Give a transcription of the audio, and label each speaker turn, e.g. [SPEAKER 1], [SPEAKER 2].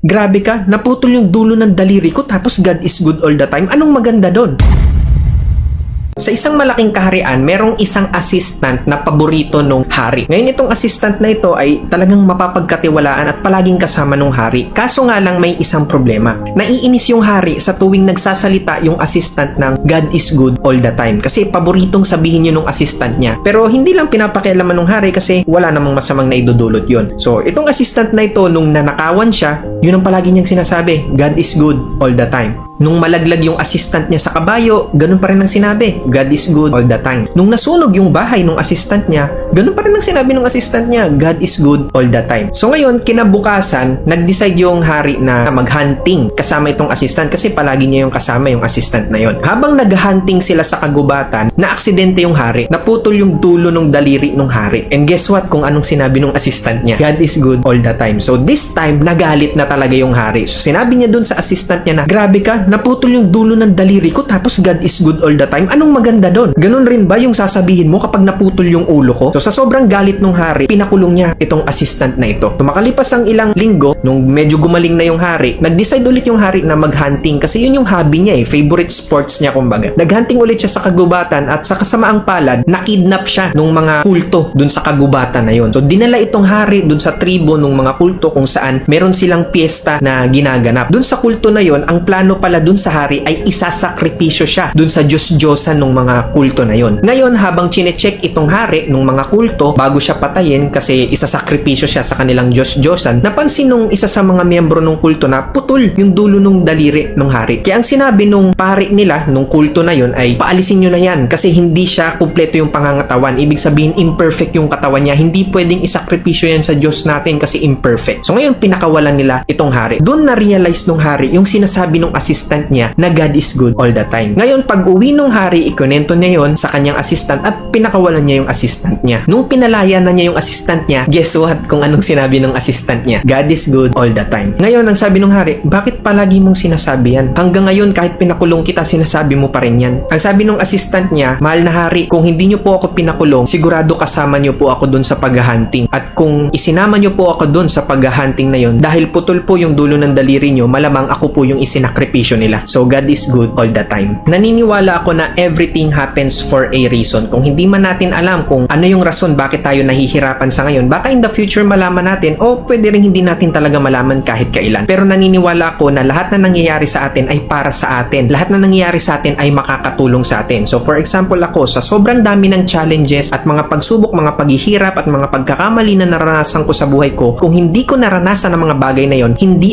[SPEAKER 1] Grabe ka, naputol yung dulo ng daliri ko tapos God is good all the time. Anong maganda doon? Sa isang malaking kaharian, merong isang assistant na paborito nung hari. Ngayon itong assistant na ito ay talagang mapapagkatiwalaan at palaging kasama nung hari. Kaso nga lang may isang problema. Naiinis yung hari sa tuwing nagsasalita yung assistant ng God is good all the time. Kasi paboritong sabihin yun nung assistant niya. Pero hindi lang pinapakialaman nung hari kasi wala namang masamang naidudulot yun. So itong assistant na ito, nung nanakawan siya, yun ang palagi niyang sinasabi, God is good all the time. Nung malaglag yung assistant niya sa kabayo, ganun pa rin ang sinabi, God is good all the time. Nung nasunog yung bahay ng assistant niya, ganun pa rin ang sinabi ng assistant niya, God is good all the time. So ngayon, kinabukasan, nag-decide yung hari na mag-hunting kasama itong assistant kasi palagi niya yung kasama yung assistant na yon. Habang nag-hunting sila sa kagubatan, na-aksidente yung hari, naputol yung dulo ng daliri ng hari. And guess what kung anong sinabi ng assistant niya? God is good all the time. So this time, nagalit na talaga yung hari. So sinabi niya dun sa assistant niya na, grabe ka, naputol yung dulo ng daliri ko tapos God is good all the time. Anong maganda doon? Ganun rin ba yung sasabihin mo kapag naputol yung ulo ko? So sa sobrang galit nung hari, pinakulong niya itong assistant na ito. So makalipas ang ilang linggo, nung medyo gumaling na yung hari, nag-decide ulit yung hari na mag-hunting kasi yun yung hobby niya favorite sports niya kumbaga. Nag-hunting ulit siya sa kagubatan at sa kasamaang palad, nakidnap siya nung mga kulto dun sa kagubatan na yun. So dinala itong hari dun sa tribo nung mga kulto kung saan meron silang piyesta na ginaganap. Dun sa kulto na yun, ang plano pala dun sa hari ay isasakripisyo siya dun sa Diyos-Diyosan ng mga kulto na yon. Ngayon, habang chinecheck itong hari ng mga kulto bago siya patayin kasi isasakripisyo siya sa kanilang Diyos-Diyosan, napansin nung isa sa mga miyembro ng kulto na putol yung dulo ng daliri ng hari. Kaya ang sinabi nung pari nila, nung kulto na yon ay paalisin nyo na yan kasi hindi siya kumpleto yung pangangatawan. Ibig sabihin, imperfect yung katawan niya. Hindi pwedeng isakripisyo yan sa Diyos natin kasi imperfect. So ngayon, pinakawalan nila itong hari. Doon na-realize nung hari yung sinasabi ng assistant niya na God is good all the time. Ngayon, pag uwi nung hari, ikonento niya yon sa kanyang assistant at pinakawalan niya yung assistant niya. Nung pinalaya na niya yung assistant niya, guess what kung anong sinabi ng assistant niya? God is good all the time. Ngayon, ang sabi nung hari, bakit palagi mong sinasabi yan? Hanggang ngayon, kahit pinakulong kita, sinasabi mo pa rin yan. Ang sabi nung assistant niya, mahal na hari, kung hindi niyo po ako pinakulong, sigurado kasama niyo po ako dun sa paghahunting. At kung isinama niyo po ako dun sa paghahunting na yon, dahil putol po yung dulo ng daliri niyo, malamang ako po yung isinakripisyo nila. So God is good all the time. Naniniwala ako na everything happens for a reason. Kung hindi man natin alam kung ano yung rason bakit tayo nahihirapan sa ngayon, baka in the future malaman natin o pwede rin hindi natin talaga malaman kahit kailan. Pero naniniwala ako na lahat na nangyayari sa atin ay para sa atin. Lahat na nangyayari sa atin ay makakatulong sa atin. So for example ako, sa sobrang dami ng challenges at mga pagsubok, mga paghihirap at mga pagkakamali na naranasan ko sa buhay ko, kung hindi ko naranasan ang mga bagay na yon, hindi